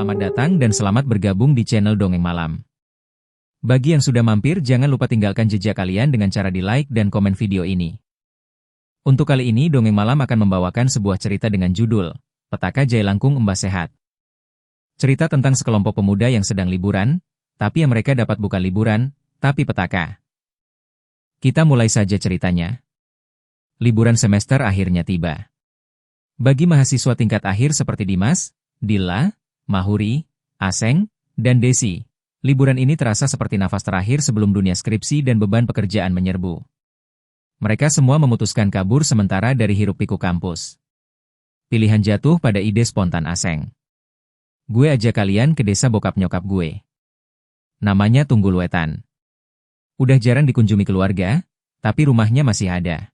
Selamat datang dan selamat bergabung di channel Dongeng Malam. Bagi yang sudah mampir, jangan lupa tinggalkan jejak kalian dengan cara di-like dan komen video ini. Untuk kali ini, Dongeng Malam akan membawakan sebuah cerita dengan judul Petaka Jailangkung Embah Sehat. Cerita tentang sekelompok pemuda yang sedang liburan, tapi yang mereka dapat bukan liburan, tapi petaka. Kita mulai saja ceritanya. Liburan semester akhirnya tiba. Bagi mahasiswa tingkat akhir seperti Dimas, Dilla, Mahuri, Aseng, dan Desi, liburan ini terasa seperti nafas terakhir sebelum dunia skripsi dan beban pekerjaan menyerbu. Mereka semua memutuskan kabur sementara dari hiruk-pikuk kampus. Pilihan jatuh pada ide spontan Aseng. Gue ajak kalian ke desa bokap nyokap gue. Namanya Tunggul Wetan. Udah jarang dikunjungi keluarga, tapi rumahnya masih ada.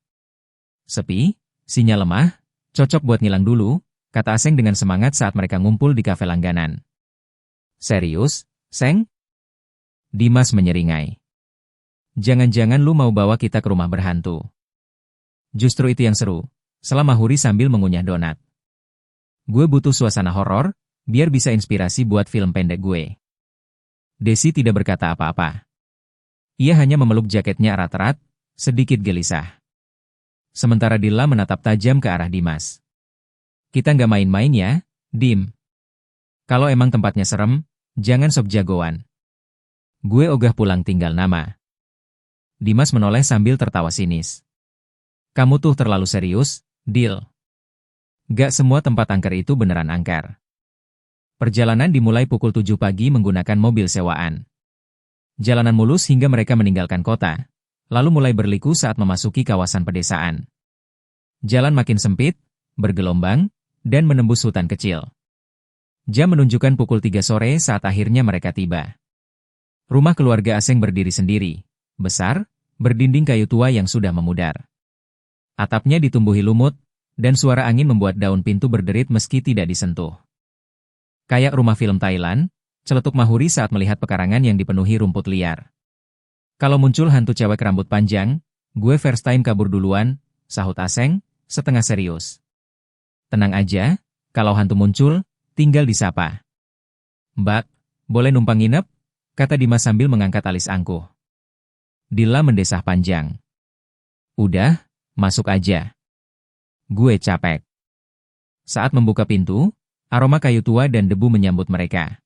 Sepi, sinyal lemah, cocok buat ngilang dulu, kata Aseng dengan semangat saat mereka ngumpul di kafe langganan. Serius, Seng? Dimas menyeringai. Jangan-jangan lu mau bawa kita ke rumah berhantu. Justru itu yang seru, selama Mahuri sambil mengunyah donat. Gue butuh suasana horor, biar bisa inspirasi buat film pendek gue. Desi tidak berkata apa-apa. Ia hanya memeluk jaketnya erat-erat, sedikit gelisah. Sementara Dilla menatap tajam ke arah Dimas. Kita nggak main-main ya, Dim. Kalau emang tempatnya serem, jangan sok jagoan. Gue ogah pulang tinggal nama. Dimas menoleh sambil tertawa sinis. Kamu tuh terlalu serius, Dil. Gak semua tempat angker itu beneran angker. Perjalanan dimulai pukul 7 pagi menggunakan mobil sewaan. Jalanan mulus hingga mereka meninggalkan kota, lalu mulai berliku saat memasuki kawasan pedesaan. Jalan makin sempit, bergelombang, dan menembus hutan kecil. Jam menunjukkan pukul 3 sore saat akhirnya mereka tiba. Rumah keluarga Aseng berdiri sendiri, besar, berdinding kayu tua yang sudah memudar. Atapnya ditumbuhi lumut, dan suara angin membuat daun pintu berderit meski tidak disentuh. Kayak rumah film Thailand, celetuk Mahuri saat melihat pekarangan yang dipenuhi rumput liar. Kalau muncul hantu cewek rambut panjang, gue first time kabur duluan, sahut Aseng, setengah serius. Tenang aja, kalau hantu muncul, tinggal disapa. Mbak, boleh numpang nginep? Kata Dimas sambil mengangkat alis angkuh. Dilla mendesah panjang. Udah, masuk aja. Gue capek. Saat membuka pintu, aroma kayu tua dan debu menyambut mereka.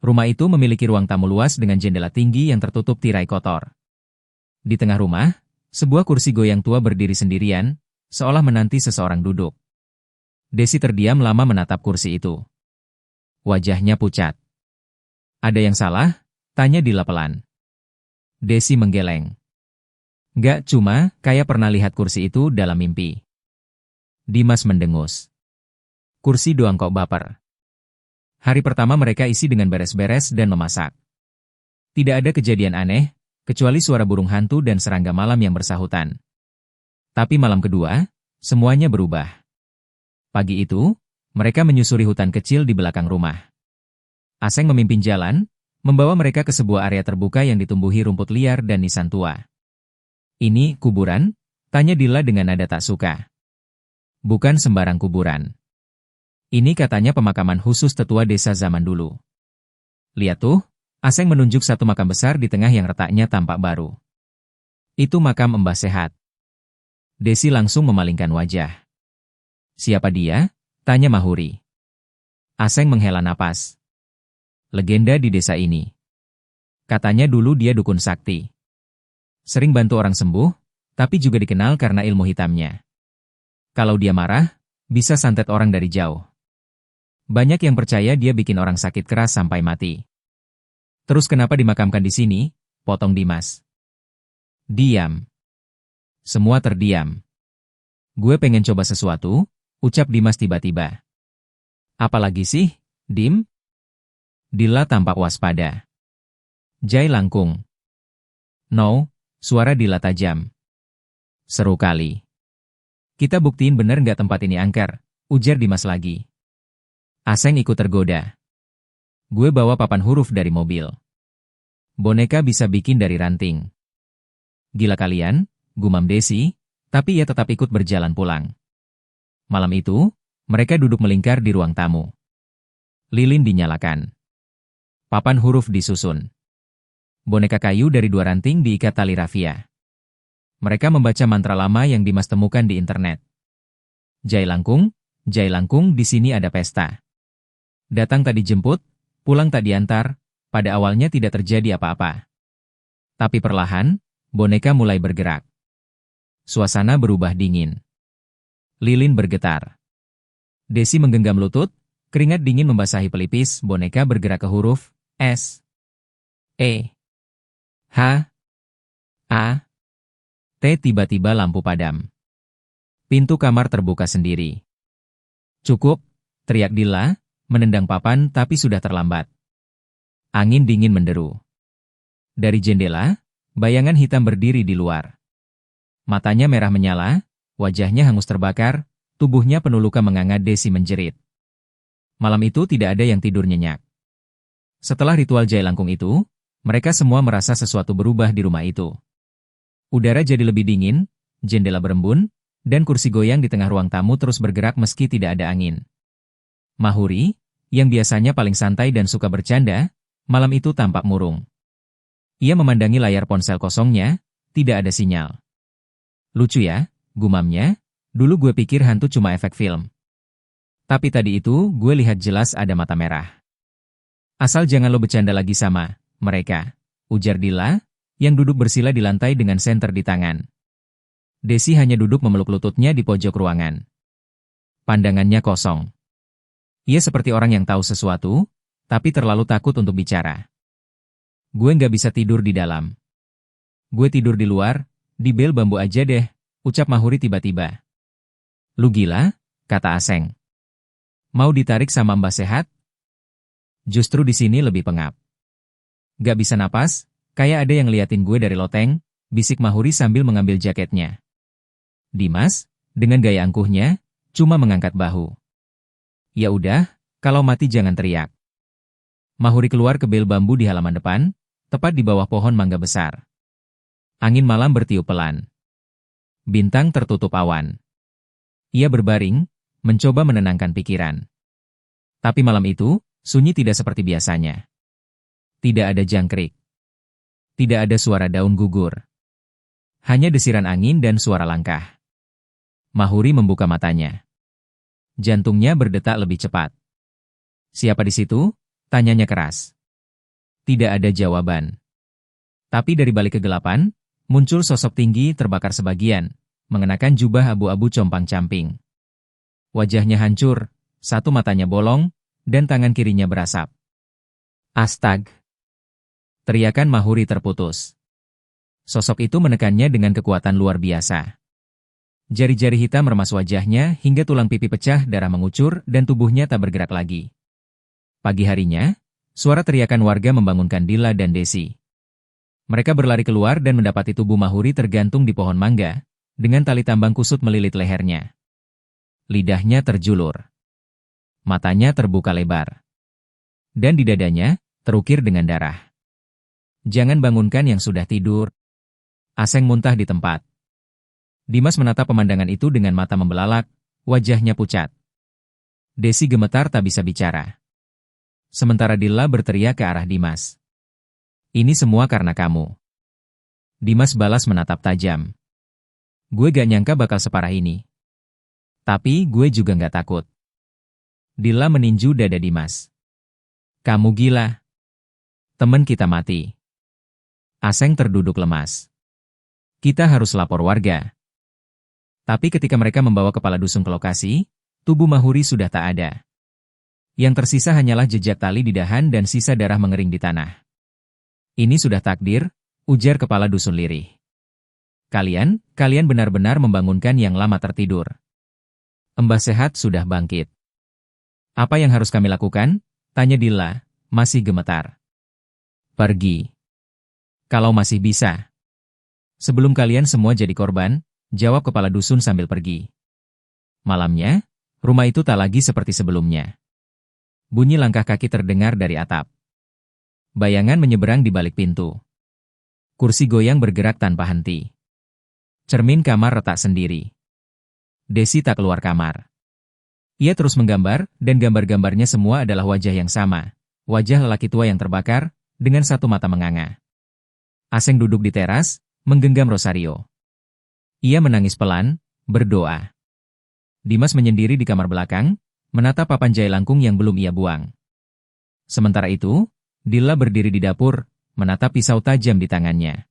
Rumah itu memiliki ruang tamu luas dengan jendela tinggi yang tertutup tirai kotor. Di tengah rumah, sebuah kursi goyang tua berdiri sendirian, seolah menanti seseorang duduk. Desi terdiam lama menatap kursi itu. Wajahnya pucat. Ada yang salah? Tanya Dilla pelan. Desi menggeleng. Gak, cuma, kayak pernah lihat kursi itu dalam mimpi. Dimas mendengus. Kursi doang kok baper. Hari pertama mereka isi dengan beres-beres dan memasak. Tidak ada kejadian aneh, kecuali suara burung hantu dan serangga malam yang bersahutan. Tapi malam kedua, semuanya berubah. Pagi itu, mereka menyusuri hutan kecil di belakang rumah. Aseng memimpin jalan, membawa mereka ke sebuah area terbuka yang ditumbuhi rumput liar dan nisan tua. Ini kuburan? Tanya Dilla dengan nada tak suka. Bukan sembarang kuburan. Ini katanya pemakaman khusus tetua desa zaman dulu. Lihat tuh, Aseng menunjuk satu makam besar di tengah yang retaknya tampak baru. Itu makam Embah Sehat. Desi langsung memalingkan wajah. Siapa dia? Tanya Mahuri. Aseng menghela napas. Legenda di desa ini. Katanya dulu dia dukun sakti. Sering bantu orang sembuh, tapi juga dikenal karena ilmu hitamnya. Kalau dia marah, bisa santet orang dari jauh. Banyak yang percaya dia bikin orang sakit keras sampai mati. Terus kenapa dimakamkan di sini? Potong Dimas. Diam. Semua terdiam. Gue pengen coba sesuatu, ucap Dimas tiba-tiba. Apalagi sih, Dim? Dilla tampak waspada. Jailangkung. No, suara Dilla tajam. Seru kali. Kita buktiin bener nggak tempat ini angker, ujar Dimas lagi. Aseng ikut tergoda. Gue bawa papan huruf dari mobil. Boneka bisa bikin dari ranting. Gila kalian, gumam Desi, tapi ia tetap ikut berjalan pulang. Malam itu, mereka duduk melingkar di ruang tamu. Lilin dinyalakan. Papan huruf disusun. Boneka kayu dari 2 ranting diikat tali rafia. Mereka membaca mantra lama yang Dimas temukan di internet. Jai Langkung, di sini ada pesta. Datang tak dijemput, pulang tak diantar, pada awalnya tidak terjadi apa-apa. Tapi perlahan, boneka mulai bergerak. Suasana berubah dingin. Lilin bergetar. Desi menggenggam lutut, keringat dingin membasahi pelipis, boneka bergerak ke huruf S, E, H, A, T. Tiba-tiba lampu padam. Pintu kamar terbuka sendiri. Cukup, teriak Dilla, menendang papan tapi sudah terlambat. Angin dingin menderu. Dari jendela, bayangan hitam berdiri di luar. Matanya merah menyala, wajahnya hangus terbakar, tubuhnya penuh luka menganga. Desi menjerit. Malam itu tidak ada yang tidur nyenyak. Setelah ritual Jai Langkung itu, mereka semua merasa sesuatu berubah di rumah itu. Udara jadi lebih dingin, jendela berembun, dan kursi goyang di tengah ruang tamu terus bergerak meski tidak ada angin. Mahuri, yang biasanya paling santai dan suka bercanda, malam itu tampak murung. Ia memandangi layar ponsel kosongnya, tidak ada sinyal. Lucu ya, gumamnya, dulu gue pikir hantu cuma efek film. Tapi tadi itu gue lihat jelas ada mata merah. Asal jangan lo bercanda lagi sama mereka, ujar Dilla, yang duduk bersila di lantai dengan senter di tangan. Desi hanya duduk memeluk lututnya di pojok ruangan. Pandangannya kosong. Ia seperti orang yang tahu sesuatu, tapi terlalu takut untuk bicara. Gue nggak bisa tidur di dalam. Gue tidur di luar, di bel bambu aja deh, ucap Mahuri tiba-tiba. Lu gila? Kata Aseng. Mau ditarik sama Mbah Sehat? Justru di sini lebih pengap. Gak bisa napas, kayak ada yang liatin gue dari loteng, bisik Mahuri sambil mengambil jaketnya. Dimas, dengan gaya angkuhnya, cuma mengangkat bahu. Ya udah, kalau mati jangan teriak. Mahuri keluar ke bel bambu di halaman depan, tepat di bawah pohon mangga besar. Angin malam bertiup pelan. Bintang tertutup awan. Ia berbaring, mencoba menenangkan pikiran. Tapi malam itu, sunyi tidak seperti biasanya. Tidak ada jangkrik. Tidak ada suara daun gugur. Hanya desiran angin dan suara langkah. Mahuri membuka matanya. Jantungnya berdetak lebih cepat. Siapa di situ? Tanyanya keras. Tidak ada jawaban. Tapi dari balik kegelapan, muncul sosok tinggi terbakar sebagian, mengenakan jubah abu-abu compang-camping. Wajahnya hancur, satu matanya bolong, dan tangan kirinya berasap. Astag! Teriakan Mahuri terputus. Sosok itu menekannya dengan kekuatan luar biasa. Jari-jari hitam meremas wajahnya hingga tulang pipi pecah, darah mengucur, dan tubuhnya tak bergerak lagi. Pagi harinya, suara teriakan warga membangunkan Dilla dan Desi. Mereka berlari keluar dan mendapati tubuh Mahuri tergantung di pohon mangga, dengan tali tambang kusut melilit lehernya. Lidahnya terjulur. Matanya terbuka lebar. Dan di dadanya, terukir dengan darah. Jangan bangunkan yang sudah tidur. Aseng muntah di tempat. Dimas menatap pemandangan itu dengan mata membelalak, wajahnya pucat. Desi gemetar tak bisa bicara. Sementara Dilla berteriak ke arah Dimas. Ini semua karena kamu. Dimas balas menatap tajam. Gue gak nyangka bakal separah ini. Tapi gue juga gak takut. Dilla meninju dada Dimas. Kamu gila. Temen kita mati. Aseng terduduk lemas. Kita harus lapor warga. Tapi ketika mereka membawa kepala dusun ke lokasi, tubuh Mahuri sudah tak ada. Yang tersisa hanyalah jejak tali di dahan dan sisa darah mengering di tanah. Ini sudah takdir, ujar kepala dusun lirih. Kalian benar-benar membangunkan yang lama tertidur. Mbah Sehat sudah bangkit. Apa yang harus kami lakukan? Tanya Dilla, masih gemetar. Pergi. Kalau masih bisa. Sebelum kalian semua jadi korban, jawab kepala dusun sambil pergi. Malamnya, rumah itu tak lagi seperti sebelumnya. Bunyi langkah kaki terdengar dari atap. Bayangan menyeberang di balik pintu. Kursi goyang bergerak tanpa henti. Cermin kamar retak sendiri. Desi tak keluar kamar. Ia terus menggambar, dan gambar-gambarnya semua adalah wajah yang sama. Wajah lelaki tua yang terbakar, dengan satu mata menganga. Aseng duduk di teras, menggenggam rosario. Ia menangis pelan, berdoa. Dimas menyendiri di kamar belakang, menatap papan jailangkung yang belum ia buang. Sementara itu, Dilla berdiri di dapur, menatap pisau tajam di tangannya.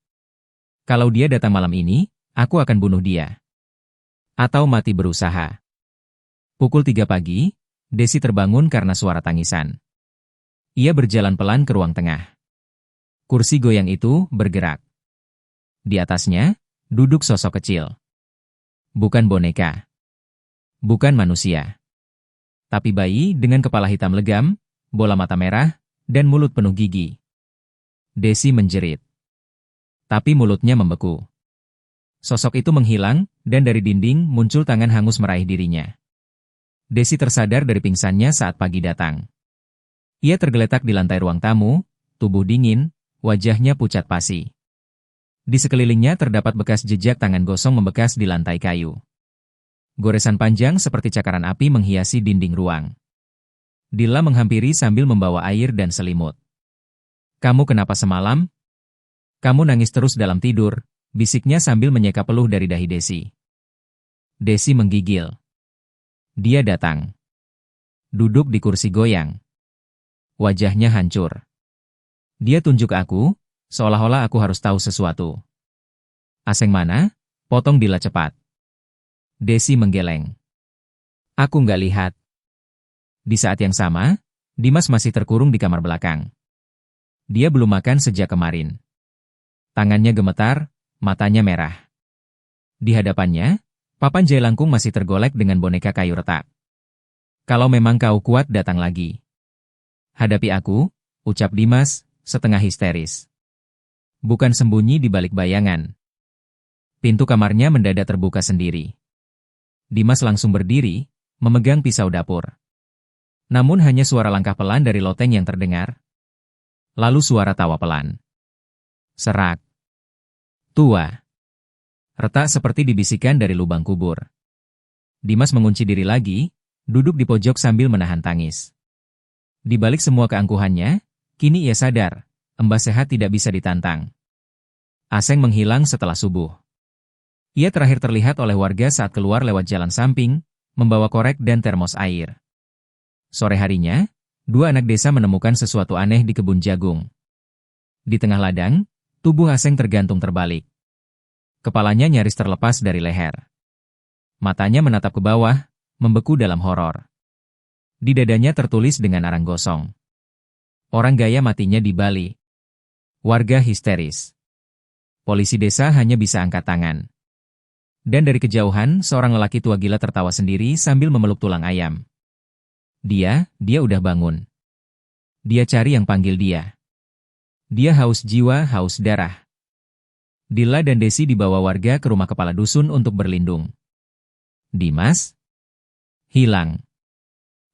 Kalau dia datang malam ini, aku akan bunuh dia. Atau mati berusaha. Pukul 3 pagi, Desi terbangun karena suara tangisan. Ia berjalan pelan ke ruang tengah. Kursi goyang itu bergerak. Di atasnya, duduk sosok kecil. Bukan boneka. Bukan manusia. Tapi bayi dengan kepala hitam legam, bola mata merah, dan mulut penuh gigi. Desi menjerit. Tapi mulutnya membeku. Sosok itu menghilang, dan dari dinding muncul tangan hangus meraih dirinya. Desi tersadar dari pingsannya saat pagi datang. Ia tergeletak di lantai ruang tamu, tubuh dingin, wajahnya pucat pasi. Di sekelilingnya terdapat bekas jejak tangan gosong membekas di lantai kayu. Goresan panjang seperti cakaran api menghiasi dinding ruang. Dilla menghampiri sambil membawa air dan selimut. "Kamu kenapa semalam? Kamu nangis terus dalam tidur," bisiknya sambil menyeka peluh dari dahi Desi. Desi menggigil. Dia datang. Duduk di kursi goyang. Wajahnya hancur. Dia tunjuk aku, seolah-olah aku harus tahu sesuatu. "Aseng mana?" potong Dilla cepat. Desi menggeleng. "Aku nggak lihat." Di saat yang sama, Dimas masih terkurung di kamar belakang. Dia belum makan sejak kemarin. Tangannya gemetar, matanya merah. Di hadapannya, papan jailangkung masih tergolek dengan boneka kayu retak. "Kalau memang kau kuat datang lagi. Hadapi aku," ucap Dimas, setengah histeris. Bukan sembunyi di balik bayangan. Pintu kamarnya mendadak terbuka sendiri. Dimas langsung berdiri, memegang pisau dapur. Namun hanya suara langkah pelan dari loteng yang terdengar. Lalu suara tawa pelan. Serak. Tua. Retak seperti dibisikkan dari lubang kubur. Dimas mengunci diri lagi, duduk di pojok sambil menahan tangis. Di balik semua keangkuhannya, kini ia sadar, Mbah Sehat tidak bisa ditantang. Aseng menghilang setelah subuh. Ia terakhir terlihat oleh warga saat keluar lewat jalan samping, membawa korek dan termos air. Sore harinya, dua anak desa menemukan sesuatu aneh di kebun jagung. Di tengah ladang, tubuh Aseng tergantung terbalik. Kepalanya nyaris terlepas dari leher. Matanya menatap ke bawah, membeku dalam horor. Di dadanya tertulis dengan arang gosong. Orang gaya matinya di Bali. Warga histeris. Polisi desa hanya bisa angkat tangan. Dan dari kejauhan, seorang lelaki tua gila tertawa sendiri sambil memeluk tulang ayam. Dia udah bangun. Dia cari yang panggil dia. Dia haus jiwa, haus darah. Dilla dan Desi dibawa warga ke rumah kepala dusun untuk berlindung. Dimas hilang.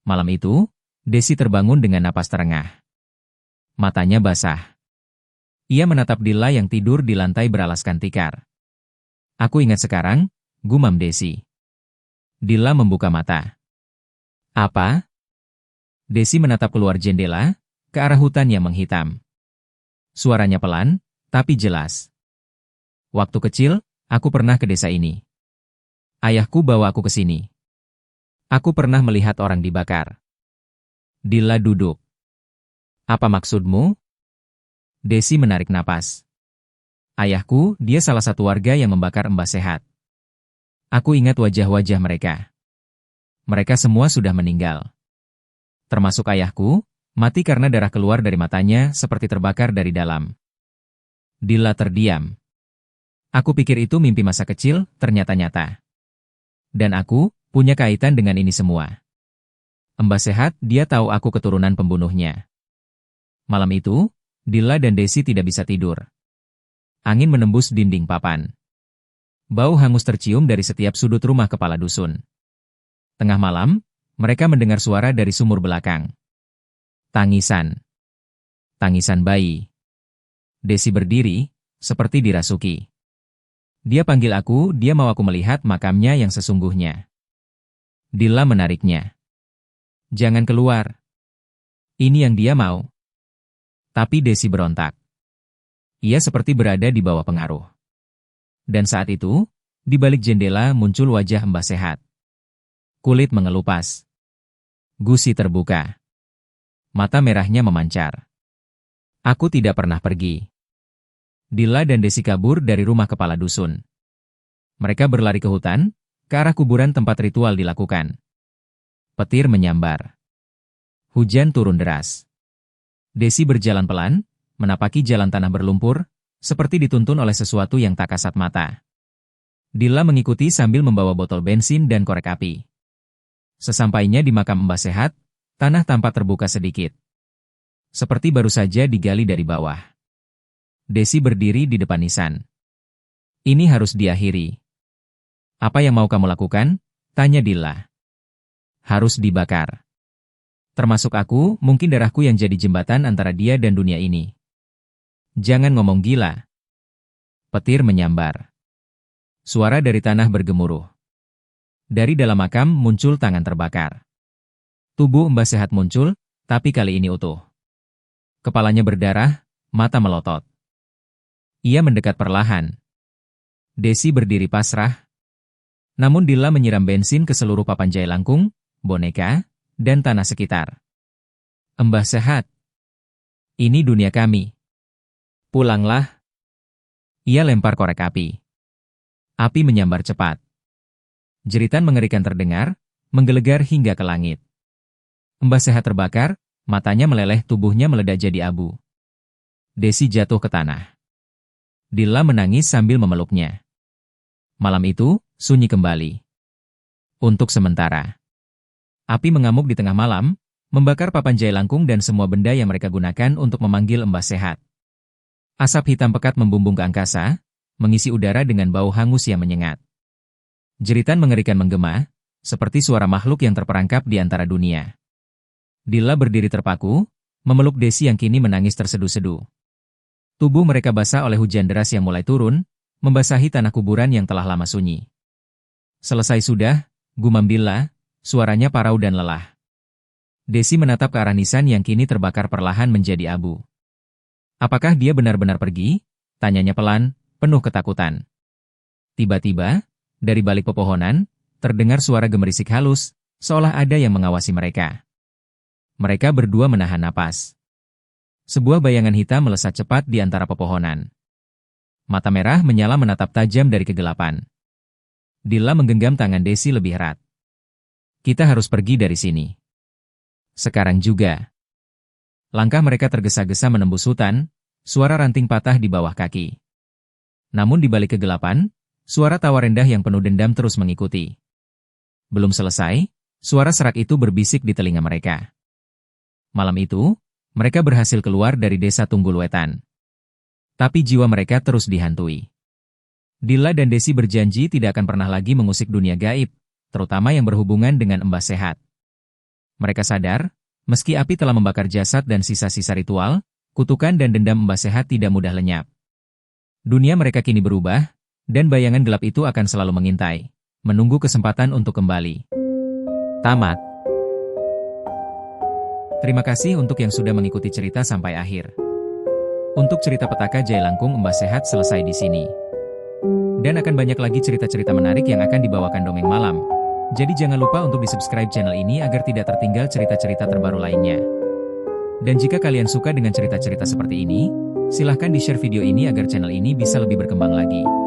Malam itu, Desi terbangun dengan napas terengah. Matanya basah. Ia menatap Dilla yang tidur di lantai beralaskan tikar. "Aku ingat sekarang," gumam Desi. Dilla membuka mata. "Apa?" Desi menatap keluar jendela, ke arah hutan yang menghitam. Suaranya pelan, tapi jelas. "Waktu kecil, aku pernah ke desa ini. Ayahku bawa aku ke sini. Aku pernah melihat orang dibakar." Dilla duduk. "Apa maksudmu?" Desi menarik napas. "Ayahku, dia salah satu warga yang membakar Mbah Sehat. Aku ingat wajah-wajah mereka. Mereka semua sudah meninggal. Termasuk ayahku, mati karena darah keluar dari matanya seperti terbakar dari dalam." Dilla terdiam. "Aku pikir itu mimpi masa kecil, ternyata nyata. Dan aku punya kaitan dengan ini semua. Mbah Sehat, dia tahu aku keturunan pembunuhnya." Malam itu, Dilla dan Desi tidak bisa tidur. Angin menembus dinding papan. Bau hangus tercium dari setiap sudut rumah kepala dusun. Tengah malam, mereka mendengar suara dari sumur belakang. Tangisan. Tangisan bayi. Desi berdiri, seperti dirasuki. "Dia panggil aku, dia mau aku melihat makamnya yang sesungguhnya." Dilla menariknya. Jangan keluar. Ini yang dia mau. Tapi Desi berontak. Ia seperti berada di bawah pengaruh. Dan saat itu, di balik jendela muncul wajah Mbah Sehat. Kulit mengelupas. Gusi terbuka. Mata merahnya memancar. Aku tidak pernah pergi. Dilla dan Desi kabur dari rumah kepala dusun. Mereka berlari ke hutan, ke arah kuburan tempat ritual dilakukan. Petir menyambar. Hujan turun deras. Desi berjalan pelan, menapaki jalan tanah berlumpur, seperti dituntun oleh sesuatu yang tak kasat mata. Dilla mengikuti sambil membawa botol bensin dan korek api. Sesampainya di makam Mbah Sehat, tanah tampak terbuka sedikit. Seperti baru saja digali dari bawah. Desi berdiri di depan nisan. Ini harus diakhiri. Apa yang mau kamu lakukan? Tanya Dilla. Harus dibakar. Termasuk aku, mungkin darahku yang jadi jembatan antara dia dan dunia ini. Jangan ngomong gila. Petir menyambar. Suara dari tanah bergemuruh. Dari dalam makam muncul tangan terbakar. Tubuh Mbah Sehat muncul, tapi kali ini utuh. Kepalanya berdarah, mata melotot. Ia mendekat perlahan. Desi berdiri pasrah. Namun Dilla menyiram bensin ke seluruh papan jailangkung, boneka, dan tanah sekitar. Mbah Sehat. Ini dunia kami. Pulanglah. Ia lempar korek api. Api menyambar cepat. Jeritan mengerikan terdengar, menggelegar hingga ke langit. Mbah Sehat terbakar, matanya meleleh, tubuhnya meledak jadi abu. Desi jatuh ke tanah. Dilla menangis sambil memeluknya. Malam itu, sunyi kembali. Untuk sementara. Api mengamuk di tengah malam, membakar papan jailangkung dan semua benda yang mereka gunakan untuk memanggil Mbah Sehat. Asap hitam pekat membumbung ke angkasa, mengisi udara dengan bau hangus yang menyengat. Jeritan mengerikan menggema, seperti suara makhluk yang terperangkap di antara dunia. Dilla berdiri terpaku, memeluk Desi yang kini menangis terseduh-seduh. Tubuh mereka basah oleh hujan deras yang mulai turun, membasahi tanah kuburan yang telah lama sunyi. Selesai sudah, gumam Dilla, suaranya parau dan lelah. Desi menatap ke arah nisan yang kini terbakar perlahan menjadi abu. Apakah dia benar-benar pergi? Tanyanya pelan, penuh ketakutan. Tiba-tiba, dari balik pepohonan, terdengar suara gemerisik halus, seolah ada yang mengawasi mereka. Mereka berdua menahan napas. Sebuah bayangan hitam melesat cepat di antara pepohonan. Mata merah menyala menatap tajam dari kegelapan. Dilla menggenggam tangan Desi lebih erat. Kita harus pergi dari sini. Sekarang juga. Langkah mereka tergesa-gesa menembus hutan, suara ranting patah di bawah kaki. Namun di balik kegelapan, suara tawa rendah yang penuh dendam terus mengikuti. Belum selesai, suara serak itu berbisik di telinga mereka. Malam itu, mereka berhasil keluar dari desa Tunggul Wetan. Tapi jiwa mereka terus dihantui. Dilla dan Desi berjanji tidak akan pernah lagi mengusik dunia gaib, terutama yang berhubungan dengan Mbah Sehat. Mereka sadar, meski api telah membakar jasad dan sisa-sisa ritual, kutukan dan dendam Mbah Sehat tidak mudah lenyap. Dunia mereka kini berubah, dan bayangan gelap itu akan selalu mengintai, menunggu kesempatan untuk kembali. Tamat. Terima kasih untuk yang sudah mengikuti cerita sampai akhir. Untuk cerita petaka Jailangkung Mbah Sehat selesai di sini. Dan akan banyak lagi cerita-cerita menarik yang akan dibawakan Dongeng Malam. Jadi jangan lupa untuk di-subscribe channel ini agar tidak tertinggal cerita-cerita terbaru lainnya. Dan jika kalian suka dengan cerita-cerita seperti ini, silahkan di-share video ini agar channel ini bisa lebih berkembang lagi.